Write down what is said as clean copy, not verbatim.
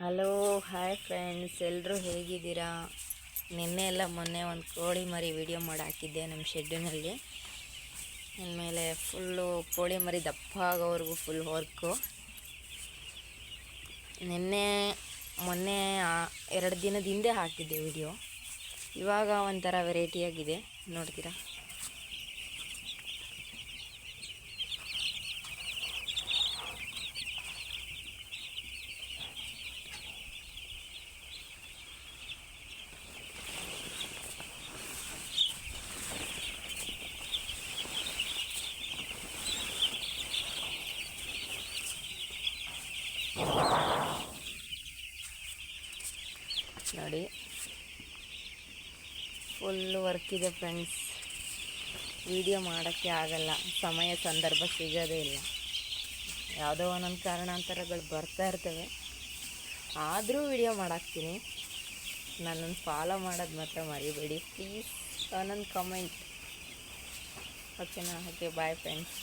Hello, hi friends, ಎಲ್ಲರೂ ಹೇಗಿದ್ದೀರಾ? ನಿನ್ನೆ ಎಲ್ಲ ಮೊನ್ನೆ ಒಂದು ಕೋಳಿ ಮರಿ ವಿಡಿಯೋ ಮಾಡಿ ಹಾಕಿದ್ದೆ ನಮ್ಮ ಶೆಡ್ಡಿನಲ್ಲಿ. ಇನ್ಮೇಲೆ ಫುಲ್ಲು ಕೋಳಿ ಮರಿ ದಪ್ಪ ಆಗೋವರೆಗೂ ಫುಲ್ ವರ್ಕು. ನಿನ್ನೆ ಮೊನ್ನೆ 2 ದಿನದ ಹಿಂದೆ ಹಾಕಿದ್ದೆ ವಿಡಿಯೋ. ಇವಾಗ ಒಂಥರ ವೆರೈಟಿಯಾಗಿದೆ, ನೋಡ್ತೀರಾ? ನೋಡಿ, ಫುಲ್ ವರ್ಕ್ ಇದೆ ಫ್ರೆಂಡ್ಸ್. ವಿಡಿಯೋ ಮಾಡೋಕ್ಕೆ ಆಗಲ್ಲ, ಸಮಯ ಸಂದರ್ಭ ಸಿಗೋದೇ ಇಲ್ಲ. ಯಾವುದೋ ಒಂದೊಂದು ಕಾರಣಾಂತರಗಳು ಬರ್ತಾ ಇರ್ತವೆ, ಆದರೂ ವಿಡಿಯೋ ಮಾಡಾಕ್ತೀನಿ. ನನ್ನನ್ನು ಫಾಲೋ ಮಾಡೋದು ಮಾತ್ರ ಮರಿಬೇಡಿ ಪ್ಲೀಸ್. ಒಂದೊಂದು ಕಮೆಂಟ್, ಓಕೆನಾ? Okay, bye friends.